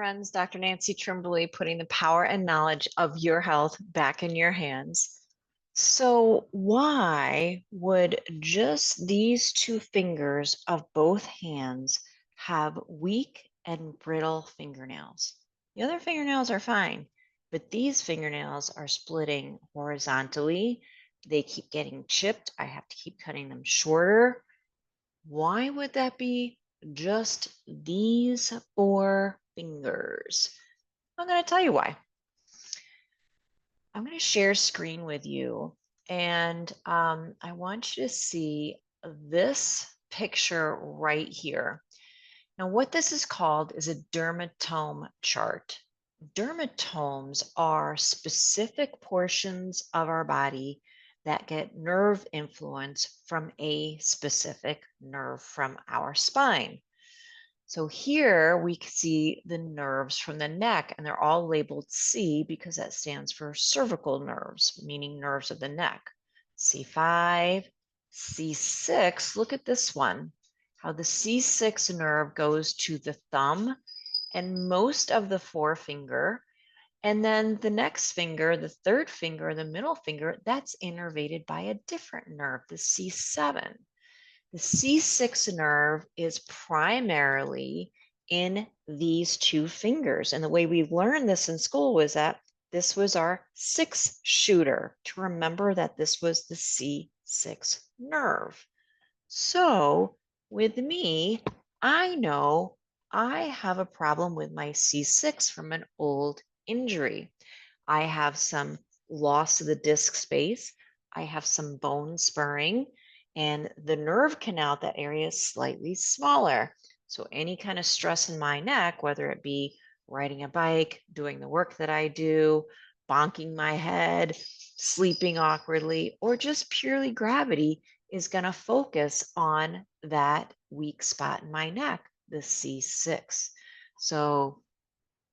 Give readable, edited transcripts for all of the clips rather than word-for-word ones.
friends. Dr. Nancy Trimbley, putting the power and knowledge of your health back in your hands. So, why would just these two fingers of both hands have weak and brittle fingernails? The other fingernails are fine, but these fingernails are splitting horizontally. They keep getting chipped. I have to keep cutting them shorter. Why would that be just these four fingers? I'm going to tell you why. I'm going to share screen with you, and I want you to see this picture right here. Now, what this is called is a dermatome chart. Dermatomes are specific portions of our body that get nerve influence from a specific nerve from our spine. So here we see the nerves from the neck, and they're all labeled C because that stands for cervical nerves, meaning nerves of the neck. C5, C6, look at this one, how the C6 nerve goes to the thumb and most of the forefinger. And then the next finger, the third finger, the middle finger, that's innervated by a different nerve, the C7. The C6 nerve is primarily in these two fingers. And the way we learned this in school was that this was our six shooter, to remember that this was the C6 nerve. So with me, I know I have a problem with my C6 from an old injury. I have some loss of the disc space. I have some bone spurring, and the nerve canal, that area is slightly smaller. So any kind of stress in my neck, whether it be riding a bike, doing the work that I do, bonking my head, sleeping awkwardly, or just purely gravity, is going to focus on that weak spot in my neck, the C6. So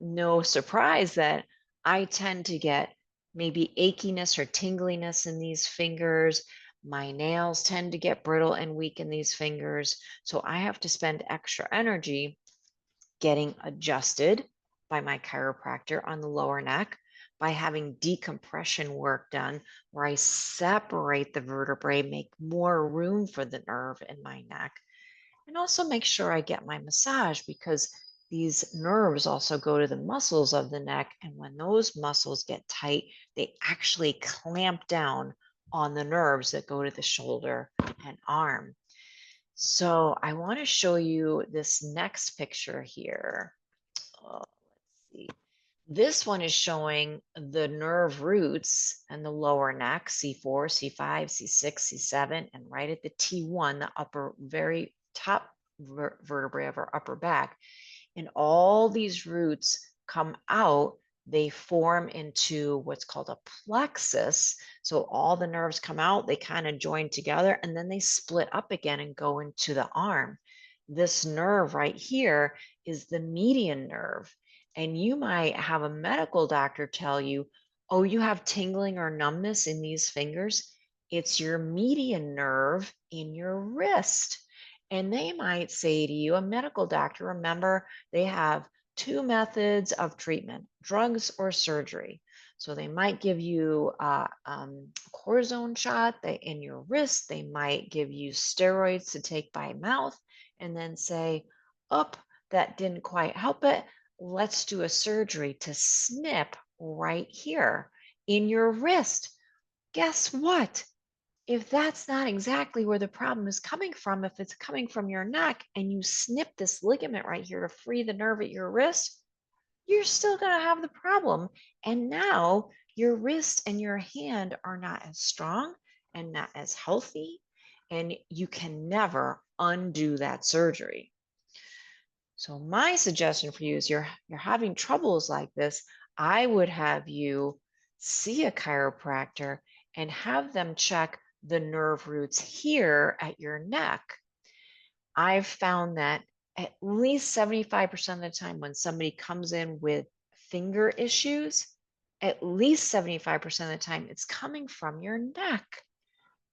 no surprise that I tend to get maybe achiness or tingliness in these fingers. My nails tend to get brittle and weak in these fingers. So I have to spend extra energy getting adjusted by my chiropractor on the lower neck, by having decompression work done where I separate the vertebrae, make more room for the nerve in my neck, and also make sure I get my massage because these nerves also go to the muscles of the neck. And when those muscles get tight, they actually clamp down on the nerves that go to the shoulder and arm. So I want to show you this next picture here. Let's see. This one is showing the nerve roots and the lower neck, C4, C5, C6, C7, and right at the T1, the upper, very top vertebrae of our upper back. And all these roots come out, they form into what's called a plexus. So all the nerves come out, they kind of join together, and then they split up again and go into the arm. This nerve right here is the median nerve. And you might have a medical doctor tell you, oh, you have tingling or numbness in these fingers. It's your median nerve in your wrist. And they might say to you, a medical doctor, remember, they have two methods of treatment, drugs or surgery. So they might give you a cortisone shot in your wrist. They might give you steroids to take by mouth and then say, up, that didn't quite help it. Let's do a surgery to snip right here in your wrist. Guess what? If that's not exactly where the problem is coming from, if it's coming from your neck and you snip this ligament right here to free the nerve at your wrist, you're still going to have the problem. And now your wrist and your hand are not as strong and not as healthy, and you can never undo that surgery. So my suggestion for you is you're having troubles like this, I would have you see a chiropractor and have them check the nerve roots here at your neck. I've found that at least 75% of the time when somebody comes in with finger issues, at least 75% of the time it's coming from your neck.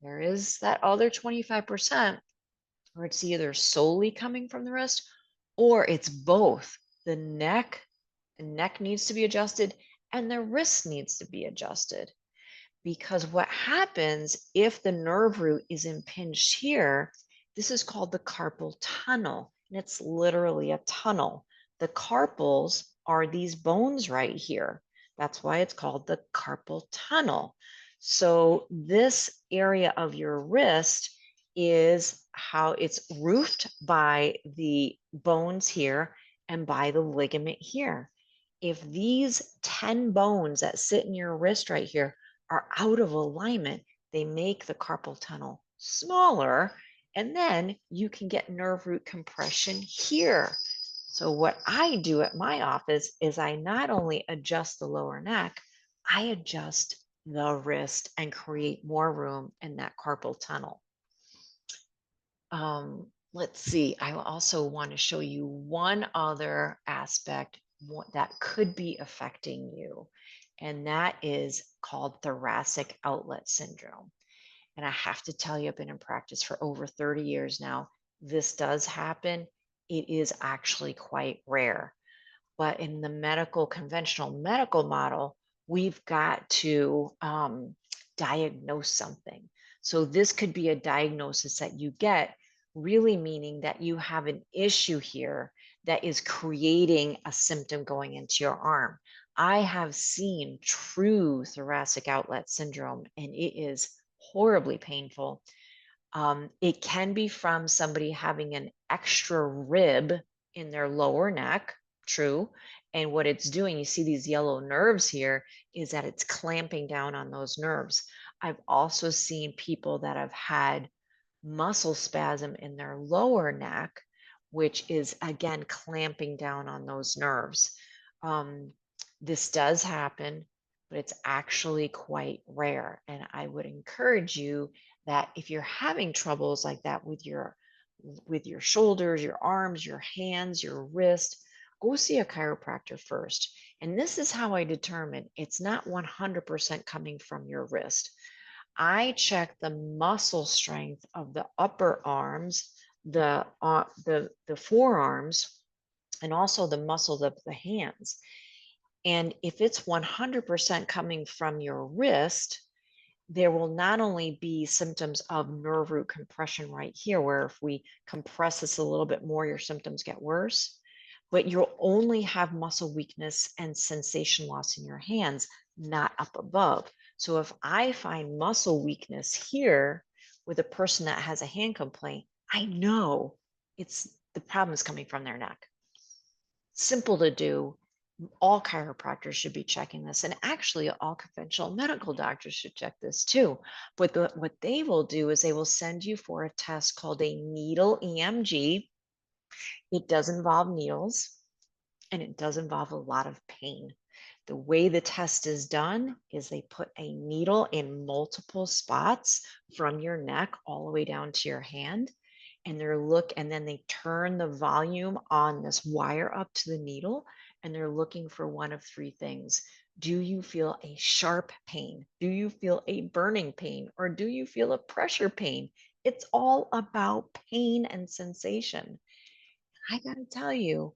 There is that other 25% where it's either solely coming from the wrist or it's both the neck The neck needs to be adjusted, and the wrist needs to be adjusted. Because what happens if the nerve root is impinged here, this is called the carpal tunnel, and it's literally a tunnel. The carpals are these bones right here. That's why it's called the carpal tunnel. So this area of your wrist is how it's roofed by the bones here and by the ligament here. If these 10 bones that sit in your wrist right here are out of alignment, they make the carpal tunnel smaller, and then you can get nerve root compression here. So what I do at my office is I not only adjust the lower neck, I adjust the wrist and create more room in that carpal tunnel. Let's see, I also want to show you one other aspect that could be affecting you, and that is called thoracic outlet syndrome. And I have to tell you, I've been in practice for over 30 years now. This does happen. It is actually quite rare. But in the conventional medical model, we've got to diagnose something. So this could be a diagnosis that you get, really meaning that you have an issue here that is creating a symptom going into your arm. I have seen true thoracic outlet syndrome, and it is horribly painful. It can be from somebody having an extra rib in their lower neck, true. And what it's doing, you see these yellow nerves here, is that it's clamping down on those nerves. I've also seen people that have had muscle spasm in their lower neck, which is again clamping down on those nerves. Um, this does happen, but it's actually quite rare. And I would encourage you that if you're having troubles like that with your shoulders, your arms, your hands, your wrist, go see a chiropractor first. And this is how I determine it's not 100% coming from your wrist. I check the muscle strength of the upper arms, the forearms, and also the muscles of the hands. And if it's 100% coming from your wrist, there will not only be symptoms of nerve root compression right here, where if we compress this a little bit more, your symptoms get worse, but you'll only have muscle weakness and sensation loss in your hands, not up above. So if I find muscle weakness here with a person that has a hand complaint, I know the problem is coming from their neck. Simple to do. All chiropractors should be checking this, and actually all conventional medical doctors should check this too. But what they will do is they will send you for a test called a needle EMG. It does involve needles, and it does involve a lot of pain. The way the test is done is they put a needle in multiple spots from your neck all the way down to your hand, and and then they turn the volume on this wire up to the needle, and they're looking for one of three things. Do you feel a sharp pain? Do you feel a burning pain? Or do you feel a pressure pain? It's all about pain and sensation. I got to tell you,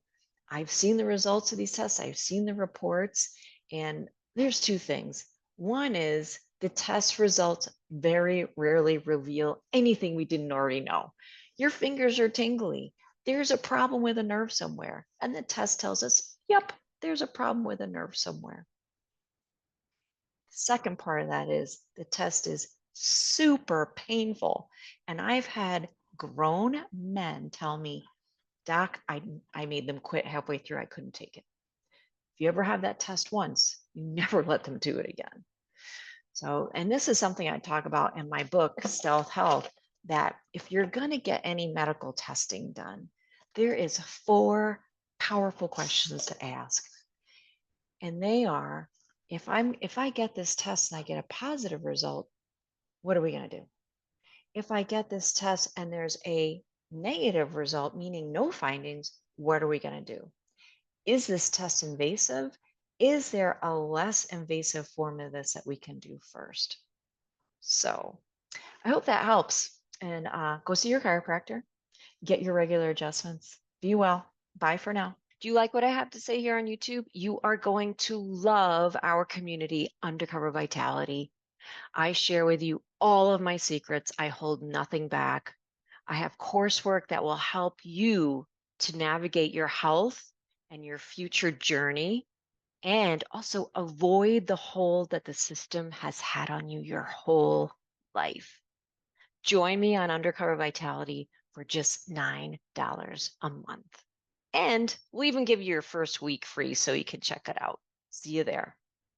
I've seen the results of these tests, I've seen the reports, and there's two things. One is the test results very rarely reveal anything we didn't already know. Your fingers are tingly. There's a problem with a nerve somewhere. And the test tells us, yep, there's a problem with a nerve somewhere. Second part of that is the test is super painful. And I've had grown men tell me, Doc, I made them quit halfway through. I couldn't take it. If you ever have that test once, you never let them do it again. So, and this is something I talk about in my book, Stealth Health, that if you're going to get any medical testing done, there is 4 powerful questions to ask. And they are, if I get this test and I get a positive result, what are we going to do? If I get this test and there's a negative result, meaning no findings, what are we going to do? Is this test invasive? Is there a less invasive form of this that we can do first? So I hope that helps. And go see your chiropractor, get your regular adjustments. Be well. Bye for now. Do you like what I have to say here on YouTube? You are going to love our community, Undercover Vitality. I share with you all of my secrets. I hold nothing back. I have coursework that will help you to navigate your health and your future journey and also avoid the hold that the system has had on you your whole life. Join me on Undercover Vitality for just $9 a month. And we'll even give you your first week free so you can check it out. See you there.